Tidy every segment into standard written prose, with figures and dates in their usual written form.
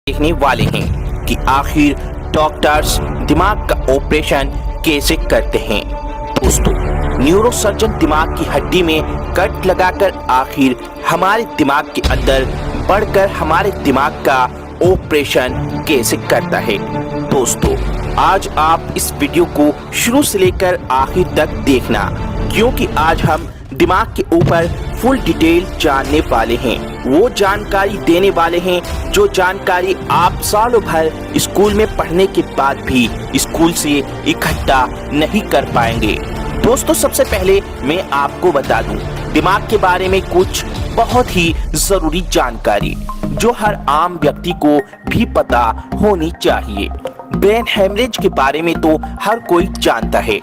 देखने वाले हैं कि आखिर डॉक्टर्स दिमाग का ऑपरेशन कैसे करते हैं। दोस्तों, न्यूरोसर्जन दिमाग की हड्डी में कट लगाकर आखिर हमारे दिमाग के अंदर बढ़कर हमारे दिमाग का ऑपरेशन कैसे करता है। दोस्तों, आज आप इस वीडियो को शुरू से लेकर आखिर तक देखना, क्योंकि आज हम दिमाग के ऊपर फुल डिटेल जानने वाले हैं। वो जानकारी देने वाले हैं जो जानकारी आप सालों भर स्कूल में पढ़ने के बाद भी स्कूल से इकट्ठा नहीं कर पाएंगे। दोस्तों, सबसे पहले मैं आपको बता दूं दिमाग के बारे में कुछ बहुत ही जरूरी जानकारी जो हर आम व्यक्ति को भी पता होनी चाहिए। ब्रेन हेमरेज के बारे में तो हर कोई जानता है।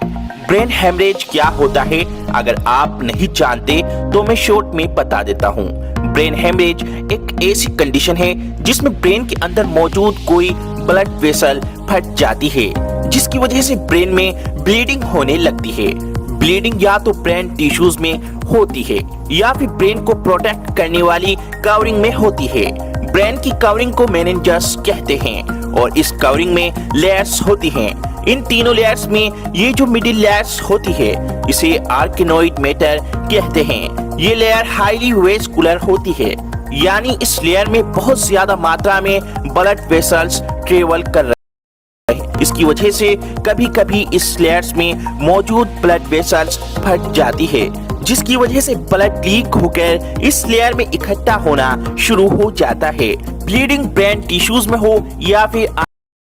ब्रेन हेमरेज क्या होता है, अगर आप नहीं जानते तो मैं शॉर्ट में बता देता हूँ। ब्रेन हेमरेज एक ऐसी कंडीशन है जिसमें ब्रेन के अंदर मौजूद कोई ब्लड वेसल फट जाती है, जिसकी वजह से ब्रेन में ब्लीडिंग होने लगती है। ब्लीडिंग या तो ब्रेन टिश्यूज में होती है या फिर ब्रेन को प्रोटेक्ट करने वाली कवरिंग में होती है। ब्रेन की कवरिंग को मेनिंजस कहते हैं और इस कवरिंग में लेयर्स होती हैं। इन तीनों लेयर्स में ये जो मिडिल लेयर्स होती है इसे आर्किनोइड मैटर कहते हैं। ये लेयर हाईली वेस्कुलर होती है, यानी इस लेयर में बहुत ज्यादा मात्रा में ब्लड वेसल्स ट्रेवल कर रहे हैं। इसकी वजह से कभी कभी इस लेयर्स में मौजूद ब्लड वेसल्स फट जाती है, जिसकी वजह से ब्लड लीक होकर इस लेयर में इकट्ठा होना शुरू हो जाता है। ब्लीडिंग ब्रेन टिश्यूज में हो या फिर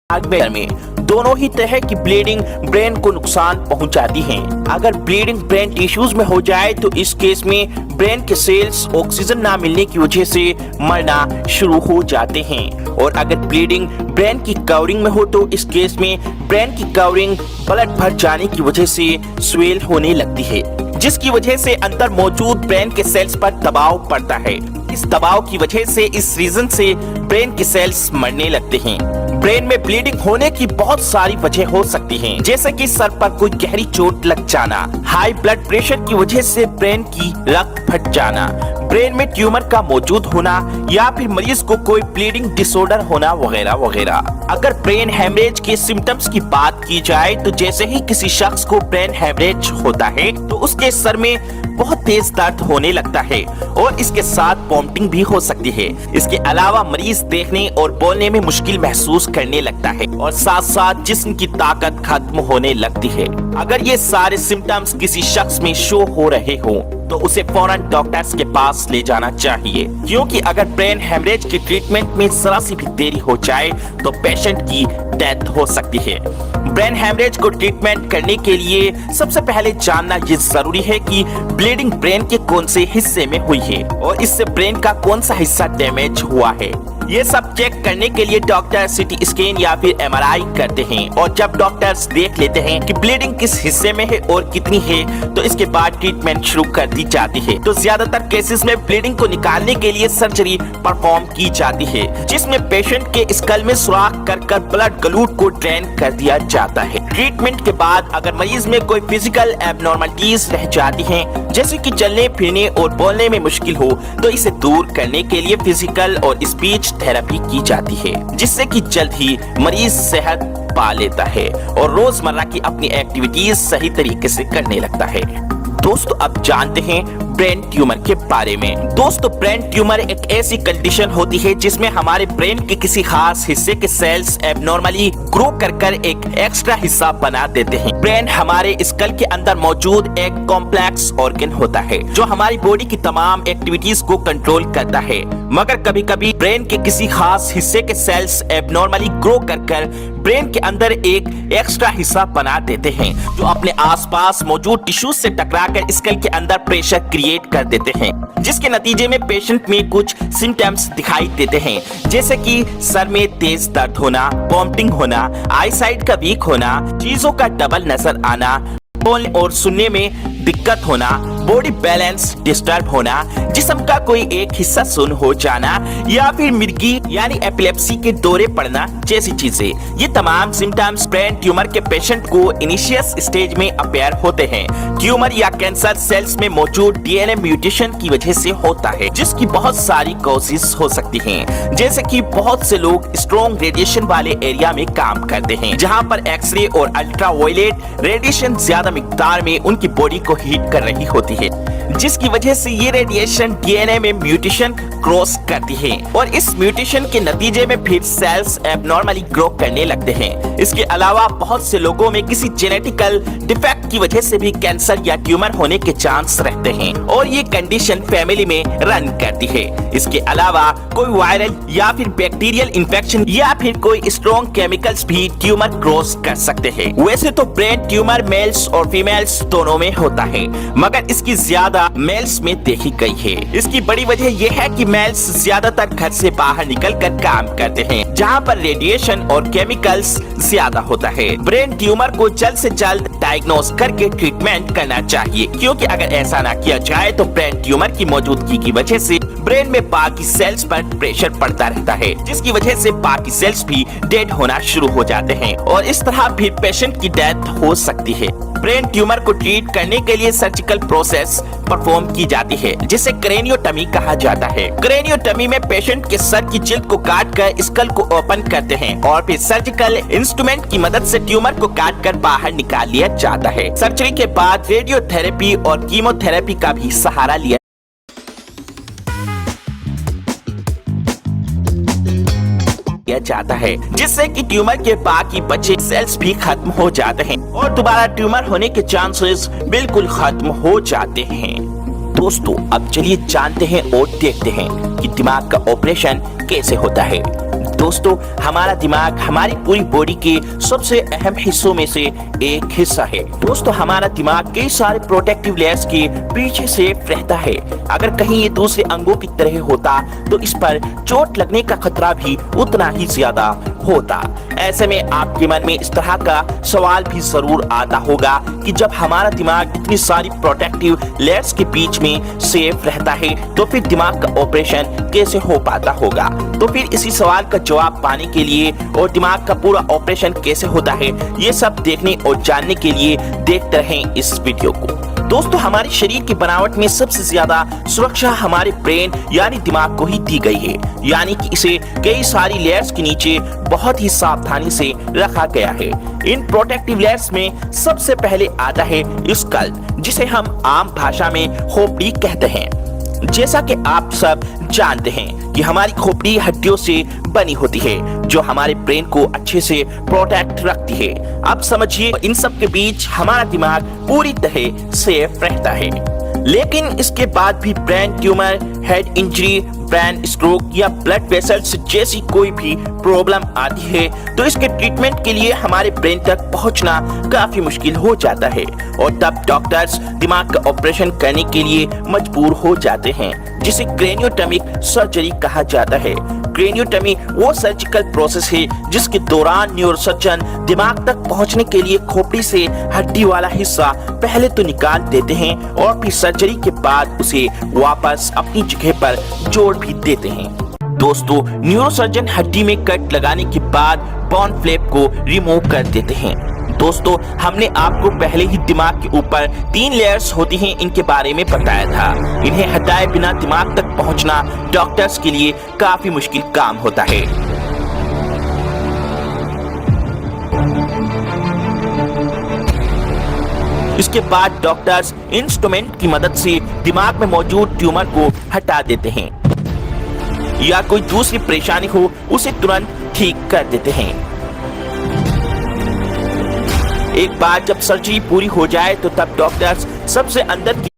आर्गन में, दोनों ही तरह की ब्लीडिंग ब्रेन को नुकसान पहुंचाती है। अगर ब्लीडिंग ब्रेन टिश्यूज में हो जाए तो इस केस में ब्रेन के सेल्स ऑक्सीजन ना मिलने की वजह से मरना शुरू हो जाते हैं। और अगर ब्लीडिंग ब्रेन की कवरिंग में हो तो इस केस में ब्रेन की कवरिंग ब्लड भर जाने की वजह से स्वेल होने लगती है, जिसकी वजह से अंदर मौजूद ब्रेन के सेल्स पर दबाव पड़ता है। इस दबाव की वजह से इस रीजन से ब्रेन के सेल्स मरने लगते हैं। ब्रेन में ब्लीडिंग होने की बहुत सारी वजह हो सकती हैं, जैसे कि सर पर कोई गहरी चोट लग जाना, हाई ब्लड प्रेशर की वजह से ब्रेन की रक्त फट जाना, ब्रेन में ट्यूमर का मौजूद होना या फिर मरीज को कोई ब्लीडिंग डिसऑर्डर होना वगैरह वगैरह। अगर ब्रेन हेमरेज के सिम्टम्स की बात की जाए तो जैसे ही किसी शख्स को ब्रेन हेमरेज होता है तो उसके सर में बहुत तेज दर्द होने लगता है और इसके साथ वॉमिटिंग भी हो सकती है। इसके अलावा मरीज देखने और बोलने में मुश्किल महसूस करने लगता है और साथ साथ जिस्म की ताकत खत्म होने लगती है। अगर ये सारे सिम्टम्स किसी शख्स में शो हो रहे हो तो उसे फौरन डॉक्टर्स के पास ले जाना चाहिए, क्योंकि अगर ब्रेन हेमरेज के ट्रीटमेंट में जरा सी भी देरी हो जाए तो पेशेंट की डेथ हो सकती है। ब्रेन हेमरेज को ट्रीटमेंट करने के लिए सबसे पहले जानना ये जरूरी है कि ब्लीडिंग ब्रेन के कौन से हिस्से में हुई है और इससे ब्रेन का कौन सा हिस्सा डैमेज हुआ है। ये सब चेक करने के लिए डॉक्टर सीटी स्कैन या फिर एमआरआई करते हैं और जब डॉक्टर्स देख लेते हैं कि ब्लीडिंग किस हिस्से में है और कितनी है तो इसके बाद ट्रीटमेंट शुरू कर दी जाती है। तो ज्यादातर केसेस में ब्लीडिंग को निकालने के लिए सर्जरी परफॉर्म की जाती है, जिसमें पेशेंट के स्कल में सुराख कर ब्लड गलूट को ड्रेन कर दिया जाता है। ट्रीटमेंट के बाद अगर मरीज में कोई फिजिकल एबनॉर्मलिटीज रह जाती हैं, जैसे कि चलने फिरने और बोलने में मुश्किल हो, तो इसे दूर करने के लिए फिजिकल और स्पीच थेरेपी की जाती है, जिससे कि जल्द ही मरीज सेहत पा लेता है और रोजमर्रा की अपनी एक्टिविटीज सही तरीके से करने लगता है। दोस्तों, अब जानते हैं ब्रेन ट्यूमर के बारे में। दोस्तों, ब्रेन ट्यूमर एक ऐसी कंडीशन होती है जिसमें हमारे ब्रेन के किसी खास हिस्से के सेल्स एबनॉर्मली ग्रो कर एक एक्स्ट्रा हिस्सा बना देते हैं। ब्रेन हमारे स्कल के अंदर मौजूद एक कॉम्प्लेक्स ऑर्गन होता है जो हमारी बॉडी की तमाम एक्टिविटीज को कंट्रोल करता है, मगर कभी कभी ब्रेन के किसी खास हिस्से के सेल्स एबनॉर्मली ग्रो कर ब्रेन के अंदर एक एक्स्ट्रा हिस्सा बना देते हैं जो अपने आसपास मौजूद टिश्यूज से टकराकर स्कल के अंदर प्रेशर क्रिएट कर देते हैं, जिसके नतीजे में पेशेंट में कुछ सिम्टम्स दिखाई देते हैं, जैसे कि सर में तेज दर्द होना, वॉमिटिंग होना, आई साइट का वीक होना, चीजों का डबल नजर आना, बोलने और सुनने में दिक्कत होना, बॉडी बैलेंस डिस्टर्ब होना, जिस्म का कोई एक हिस्सा सुन्न हो जाना या फिर मिर्गी यानी एपिलेप्सी के दौरे पड़ना जैसी चीजें। ये तमाम सिम्टम्स ब्रेन ट्यूमर के पेशेंट को इनिशियस स्टेज में अपेयर होते हैं। ट्यूमर या कैंसर सेल्स में मौजूद डीएनए म्यूटेशन की वजह से होता है, जिसकी बहुत सारी कॉजेस हो सकती हैं, जैसे कि बहुत से लोग स्ट्रॉन्ग रेडिएशन वाले एरिया में काम करते हैं, जहां पर एक्सरे और अल्ट्रावायलेट रेडिएशन ज्यादा मिकदार में उनकी बॉडी को हीट कर रही होती है, जिसकी वजह से ये रेडिएशन डीएनए में म्यूटेशन क्रॉस करती है और इस म्यूटेशन के नतीजे में फिर सेल्स एबनॉर्मली ग्रो करने लगते हैं। इसके अलावा बहुत से लोगों में किसी जेनेटिकल डिफेक्ट की वजह से भी कैंसर या ट्यूमर होने के चांस रहते हैं और ये कंडीशन फैमिली में रन करती है। इसके अलावा कोई वायरल या फिर बैक्टीरियल इन्फेक्शन या फिर कोई स्ट्रॉन्ग केमिकल्स भी ट्यूमर क्रॉस कर सकते हैं। वैसे तो ब्रेन ट्यूमर मेल्स और फीमेल्स दोनों में होता है, मगर इसकी ज्यादा मेल्स में देखी गई है। इसकी बड़ी वजह यह है कि मेल्स ज्यादातर घर से बाहर निकलकर काम करते हैं, जहां पर रेडिएशन और केमिकल्स ज्यादा होता है। ब्रेन ट्यूमर को जल्द से जल्द डायग्नोस करके ट्रीटमेंट करना चाहिए, क्योंकि अगर ऐसा ना किया जाए तो ब्रेन ट्यूमर की मौजूदगी की वजह से ब्रेन में बाकी सेल्स पर प्रेशर पड़ता रहता है, जिसकी वजह से बाकी सेल्स भी डेड होना शुरू हो जाते हैं और इस तरह भी पेशेंट की डेथ हो सकती है। ब्रेन ट्यूमर को ट्रीट करने के लिए सर्जिकल प्रोसेस परफॉर्म की जाती है, जिसे क्रेनियोटमी कहा जाता है। क्रेनियोटमी में पेशेंट के सर की जिल्द को काट कर स्कल को ओपन करते हैं और फिर सर्जिकल इंस्ट्रूमेंट की मदद से ट्यूमर को काट कर बाहर निकाल लिया जाता है। सर्जरी के बाद रेडियोथेरेपी और कीमोथेरेपी का भी सहारा लिया जाता है, जिससे कि ट्यूमर के बाकी बचे सेल्स भी खत्म हो जाते हैं और दोबारा ट्यूमर होने के चांसेस बिल्कुल खत्म हो जाते हैं। दोस्तों, अब चलिए जानते हैं और देखते हैं कि दिमाग का ऑपरेशन कैसे होता है। दोस्तों, हमारा दिमाग हमारी पूरी बॉडी के सबसे अहम हिस्सों में से एक हिस्सा है। दोस्तों, हमारा दिमाग कई सारे प्रोटेक्टिव लेयर्स के पीछे सेफ रहता है। अगर कहीं ये दूसरे अंगों की तरह होता तो इस पर चोट लगने का खतरा भी उतना ही ज्यादा होता। ऐसे में आपके मन में इस तरह का सवाल भी जरूर आता होगा कि जब हमारा दिमाग इतनी सारी प्रोटेक्टिव लेयर्स के बीच में सेफ रहता है तो फिर दिमाग का ऑपरेशन कैसे हो पाता होगा। तो फिर इसी सवाल का जवाब पाने के लिए और दिमाग का पूरा ऑपरेशन कैसे होता है, ये सब देखने और जानने के लिए देखते रहें इस वीडियो को। दोस्तों, हमारे शरीर की बनावट में सबसे ज्यादा सुरक्षा हमारे ब्रेन यानी दिमाग को ही दी गई है, यानी कि इसे कई सारी लेयर्स के नीचे बहुत ही सावधानी से रखा गया है। इन प्रोटेक्टिव लेयर्स में सबसे पहले आता है स्कल, जिसे हम आम भाषा में खोपड़ी कहते हैं। जैसा कि आप सब जानते हैं कि हमारी खोपड़ी हड्डियों से बनी होती है, जो हमारे ब्रेन को अच्छे से प्रोटेक्ट रखती है। अब समझिए, इन सब के बीच हमारा दिमाग पूरी तरह सेफ रहता है। लेकिन इसके बाद भी brain tumour, head injury, brain stroke या ब्लड वेसल्स जैसी कोई भी प्रॉब्लम आती है तो इसके ट्रीटमेंट के लिए हमारे ब्रेन तक पहुंचना काफी मुश्किल हो जाता है और तब डॉक्टर्स दिमाग का ऑपरेशन करने के लिए मजबूर हो जाते हैं, जिसे क्रेनियोटमिक सर्जरी कहा जाता है। क्रेनियोटमी वो सर्जिकल प्रोसेस है जिसके दौरान न्यूरोसर्जन दिमाग तक पहुंचने के लिए खोपड़ी से हड्डी वाला हिस्सा पहले तो निकाल देते हैं और फिर सर्जरी के बाद उसे वापस अपनी जगह पर जोड़ भी देते हैं। दोस्तों, न्यूरोसर्जन हड्डी में कट लगाने के बाद बोन फ्लैप को रिमूव कर देते हैं। दोस्तों, हमने आपको पहले ही दिमाग के ऊपर 3 लेयर्स होती हैं इनके बारे में बताया था। इन्हें हटाए बिना दिमाग तक पहुंचना डॉक्टर्स के लिए काफी मुश्किल काम होता है। इसके बाद डॉक्टर्स इंस्ट्रूमेंट की मदद से दिमाग में मौजूद ट्यूमर को हटा देते हैं या कोई दूसरी परेशानी हो उसे तुरंत ठीक कर देते हैं। एक बार जब सर्जरी पूरी हो जाए तो तब डॉक्टर्स सबसे अंदर की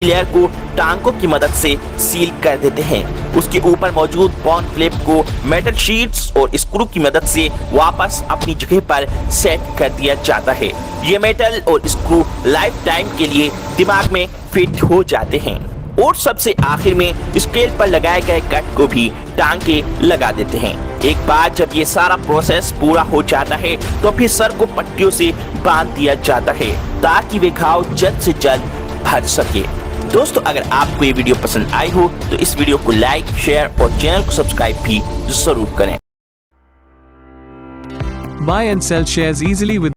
लेयर को टांकों की मदद से सील कर देते हैं। उसके ऊपर मौजूद बोन फ्लैप को मेटल शीट्स और स्क्रू की मदद से वापस अपनी जगह पर सेट कर दिया जाता है। ये मेटल और स्क्रू लाइफ टाइम के लिए दिमाग में फिट हो जाते हैं और सबसे आखिर में स्केल पर लगाए गए कट को भी टांके लगा देते हैं। एक बार जब ये सारा प्रोसेस पूरा हो जाता है तो फिर सर को पट्टियों से बांध दिया जाता है ताकि वे घाव जल्द से जल्द भर सके। दोस्तों अगर आपको ये वीडियो पसंद आई हो तो इस वीडियो को लाइक, शेयर और चैनल को सब्सक्राइब भी जरूर करें। Buy and sell shares easily with